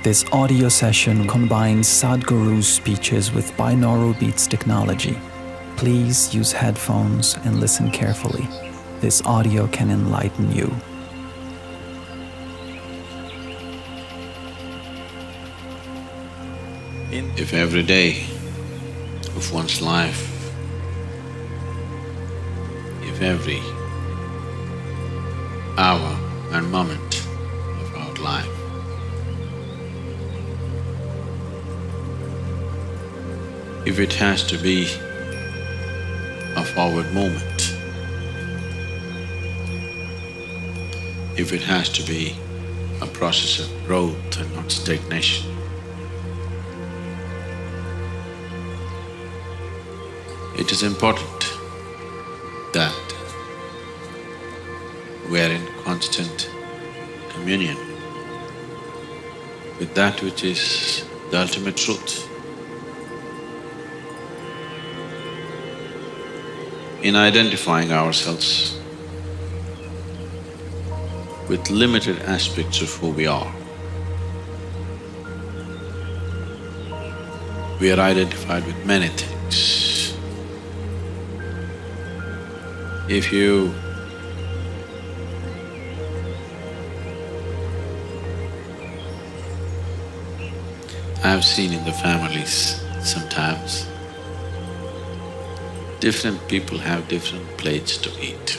This audio session combines Sadhguru's speeches with binaural beats technology. Please use headphones and listen carefully. This audio can enlighten you. If every day of one's life, if every hour and moment of our life if it has to be a forward movement, if it has to be a process of growth and not stagnation, it is important that we are in constant communion with that which is the ultimate truth. In identifying ourselves with limited aspects of who we are, we are identified with many things. If you I've seen in the families sometimes, different people have different plates to eat.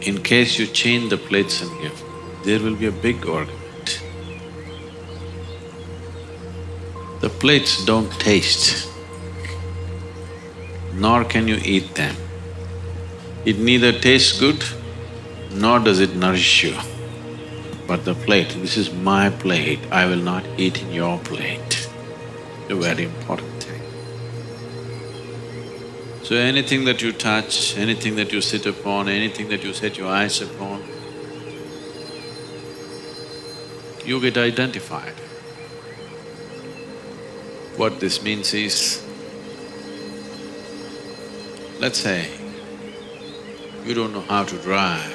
In case you change the plates and give, there will be a big argument. The plates don't taste, nor can you eat them. It neither tastes good, nor does it nourish you. But the plate, this is my plate, I will not eat in your plate. A very important thing. So anything that you touch, anything that you sit upon, anything that you set your eyes upon, you get identified. What this means is, let's say, you don't know how to drive.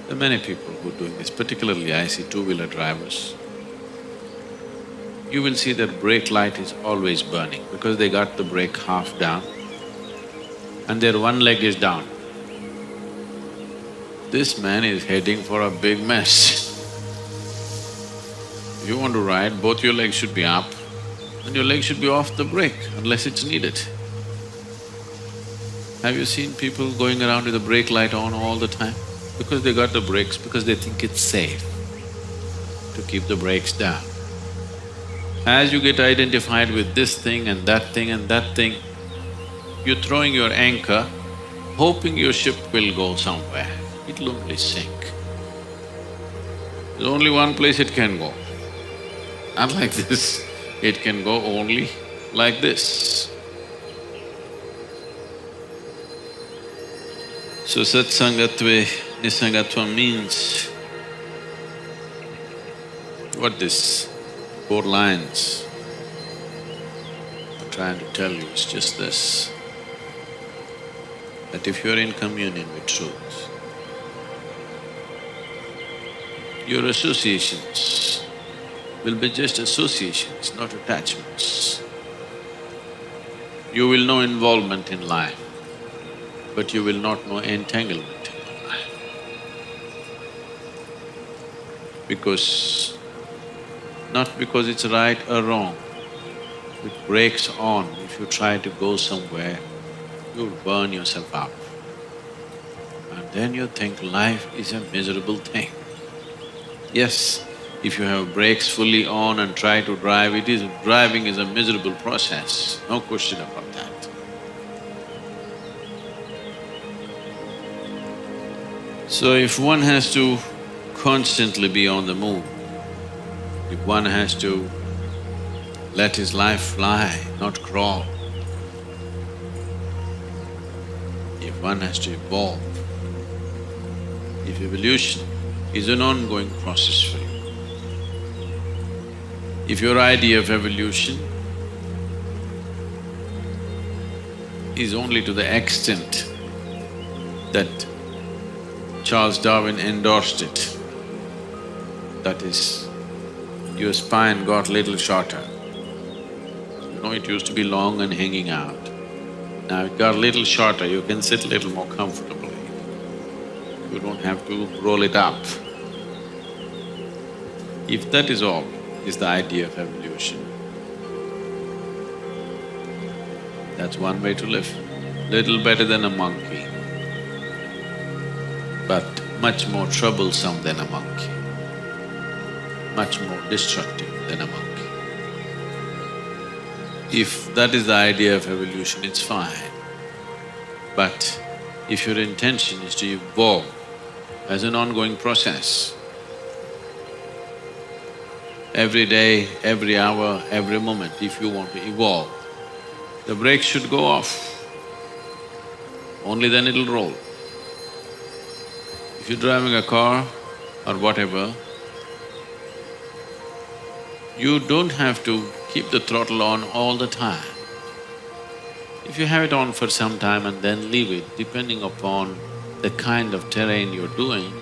There are many people who are doing this, particularly I see two-wheeler drivers. You will see that brake light is always burning because they got the brake half down and their one leg is down. This man is heading for a big mess. If you want to ride, both your legs should be up and your leg should be off the brake unless it's needed. Have you seen people going around with the brake light on all the time? Because they got the brakes, because they think it's safe to keep the brakes down. As you get identified with this thing and that thing and that thing, you're throwing your anchor, hoping your ship will go somewhere. It'll only sink. There's only one place it can go. Unlike this, it can go only like this. So satsangatve nisangatvam means, what this 4 lines are trying to tell you is just this, that if you're in communion with truth, your associations will be just associations, not attachments. You will know involvement in life, but you will not know entanglement in life. Not because it's right or wrong, it breaks on. If you try to go somewhere, you'll burn yourself up. And then you think life is a miserable thing. Yes, if you have brakes fully on and try to drive, driving is a miserable process, no question about that. So if one has to constantly be on the move, if one has to let his life fly, not crawl, if one has to evolve, if evolution is an ongoing process for you, if your idea of evolution is only to the extent that Charles Darwin endorsed it. That is, your spine got little shorter. You know, it used to be long and hanging out. Now it got little shorter, you can sit little more comfortably. You don't have to roll it up. If that is all, is the idea of evolution, that's one way to live. Little better than a monkey, but much more troublesome than a monkey, much more destructive than a monkey. If that is the idea of evolution, it's fine. But if your intention is to evolve as an ongoing process, every day, every hour, every moment, if you want to evolve, the brakes should go off. Only then it'll roll. If you're driving a car or whatever, you don't have to keep the throttle on all the time. If you have it on for some time and then leave it, depending upon the kind of terrain you're doing,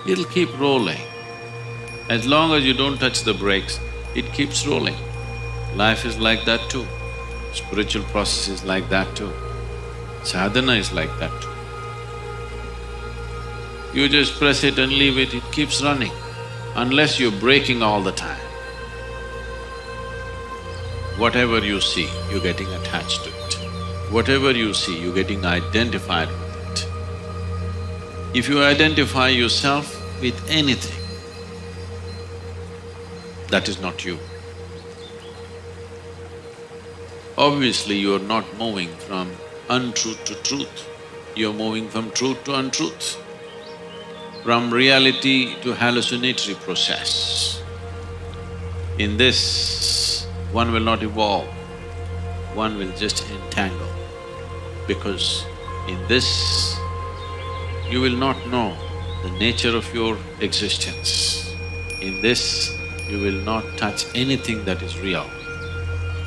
it'll keep rolling. As long as you don't touch the brakes, it keeps rolling. Life is like that too. Spiritual process is like that too. Sadhana is like that too. You just press it and leave it, it keeps running, unless you're braking all the time. Whatever you see, you're getting attached to it. Whatever you see, you're getting identified with it. If you identify yourself with anything, that is not you. Obviously, you're not moving from untruth to truth, you're moving from truth to untruth, from reality to hallucinatory process. In this, one will not evolve, one will just entangle, because in this, you will not know the nature of your existence. In this, you will not touch anything that is real.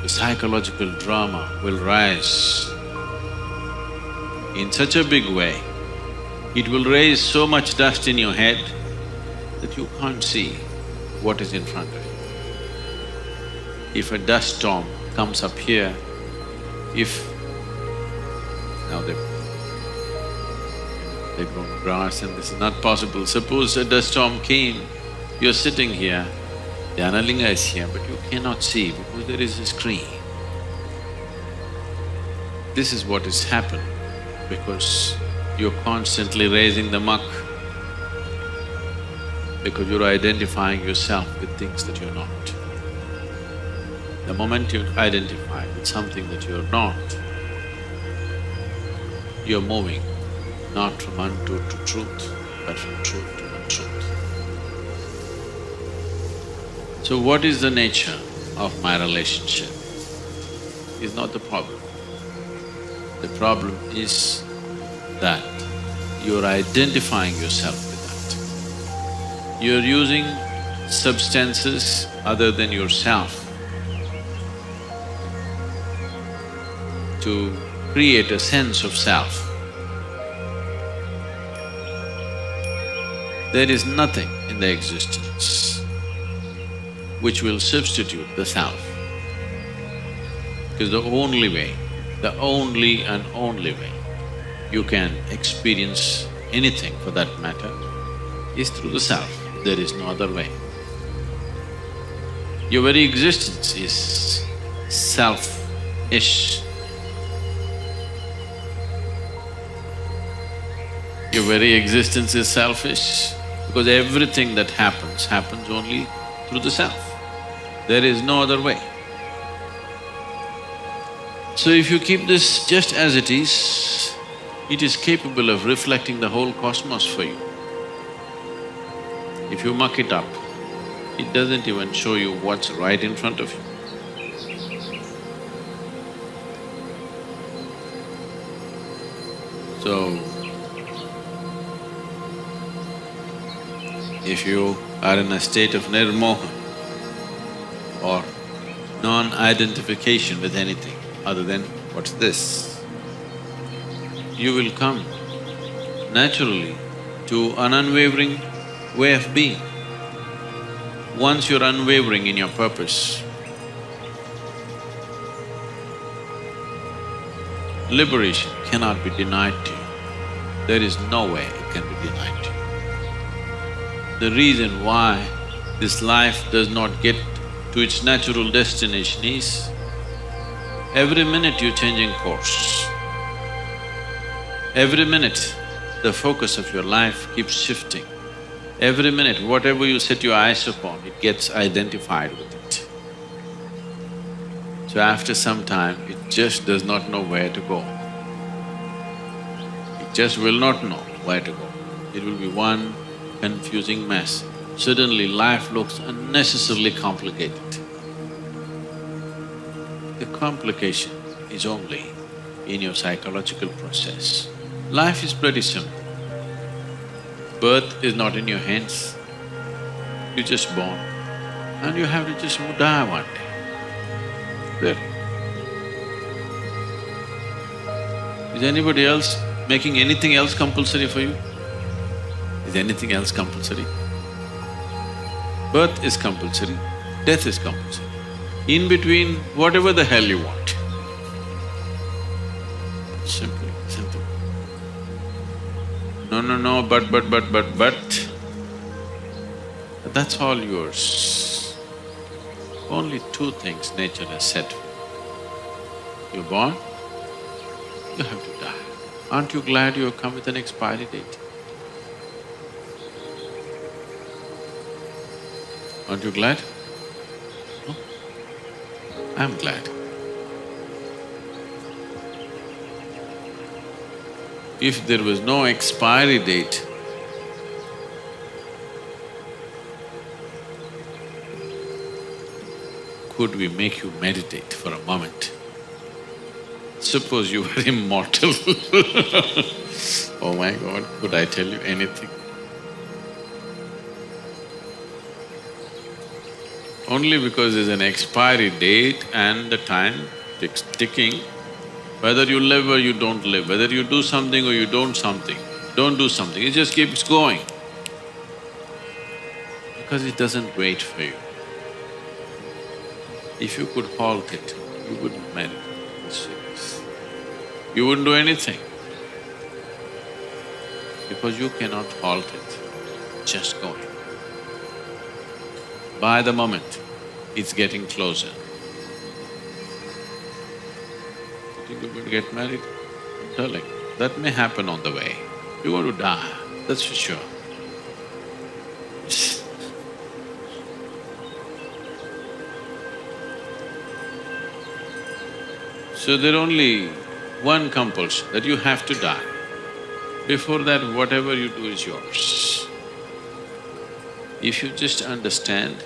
The psychological drama will rise in such a big way, it will raise so much dust in your head that you can't see what is in front of you. If a dust storm comes up here, now they've grown grass and this is not possible. Suppose a dust storm came, you're sitting here, the Analinga is here, but you cannot see because there is a screen. This is what has happened because you're constantly raising the muck, because you're identifying yourself with things that you're not. The moment you identify with something that you're not, you're moving not from untruth to truth, but from truth to untruth. So what is the nature of my relationship is not the problem. The problem is that you're identifying yourself with that. You're using substances other than yourself to create a sense of self. There is nothing in the existence which will substitute the self. Because the only way, the only and only way you can experience anything for that matter is through the self. There is no other way. Your very existence is self-ish. Your very existence is selfish because everything that happens only through the self. There is no other way. So if you keep this just as it is capable of reflecting the whole cosmos for you. If you muck it up, it doesn't even show you what's right in front of you. So, if you are in a state of nirmohan or non-identification with anything other than what's this, you will come naturally to an unwavering way of being. Once you're unwavering in your purpose, liberation cannot be denied to you. There is no way it can be denied to you. The reason why this life does not get to its natural destination is, every minute you're changing course. Every minute, the focus of your life keeps shifting. Every minute, whatever you set your eyes upon, it gets identified with it. So after some time, it just does not know where to go. It just will not know where to go. It will be one confusing mess. Suddenly, life looks unnecessarily complicated. The complication is only in your psychological process. Life is pretty simple. Birth is not in your hands. You're just born and you have to just die one day. There. Is anybody else making anything else compulsory for you? Is anything else compulsory? Birth is compulsory, death is compulsory. In between, whatever the hell you want. Simple, simple. No, but. That's all yours. Only two things nature has set for you. You're born, you have to die. Aren't you glad you have come with an expiry date? Aren't you glad? No? I'm glad. If there was no expiry date, could we make you meditate for a moment? Suppose you were immortal oh my God, could I tell you anything? Only because there's an expiry date and the time ticking, whether you live or you don't live, whether you do something or you don't do something, it just keeps going. Because it doesn't wait for you. If you could halt it, you wouldn't meditate. You wouldn't do anything. Because you cannot halt it, just going. By the moment, it's getting closer. You think you're going to get married? I'm telling you, that may happen on the way. You're going to die, that's for sure. So there's only one compulsion, that you have to die. Before that, whatever you do is yours. If you just understand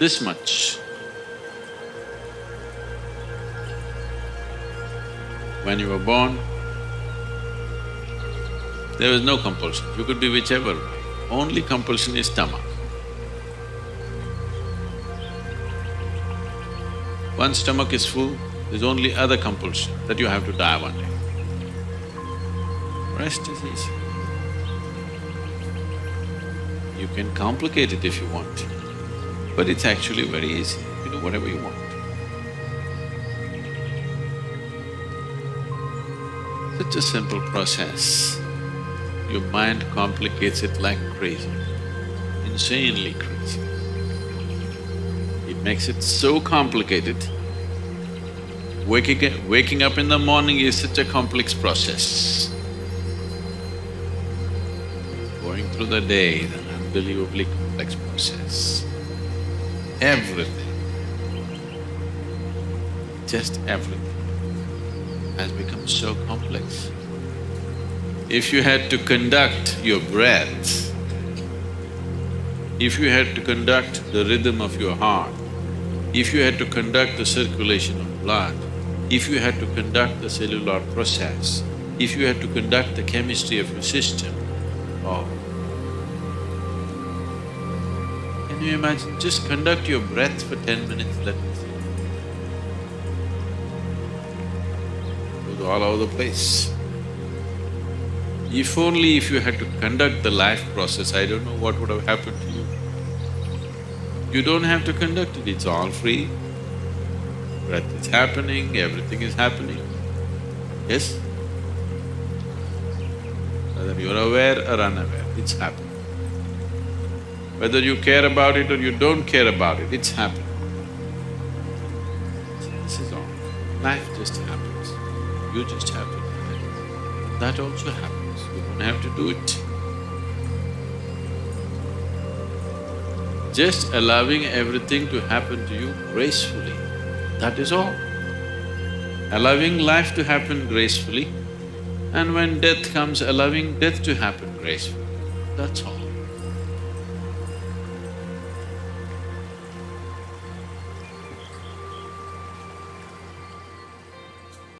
this much, when you were born, there was no compulsion, you could be whichever way. Only compulsion is stomach. Once stomach is full, there's only other compulsion, that you have to die one day. Rest is easy. You can complicate it if you want, but it's actually very easy. You do whatever you want. Such a simple process. Your mind complicates it like crazy, insanely crazy. It makes it so complicated. Waking up in the morning is such a complex process. Going through the day is an unbelievably complex process. Everything, just everything has become so complex. If you had to conduct your breath, if you had to conduct the rhythm of your heart, if you had to conduct the circulation of blood, if you had to conduct the cellular process, if you had to conduct the chemistry of your system, oh, can you imagine? Just conduct your breath for 10 minutes, let me see. Goes all over the place. If only if you had to conduct the life process, I don't know what would have happened to you. You don't have to conduct it, it's all free. Breath is happening, everything is happening. Yes? Whether you're aware or unaware, it's happening. Whether you care about it or you don't care about it, it's happening. This is all. Life just happens. You just happen. That also happens. You don't have to do it. Just allowing everything to happen to you gracefully, that is all. Allowing life to happen gracefully, and when death comes, allowing death to happen gracefully, that's all.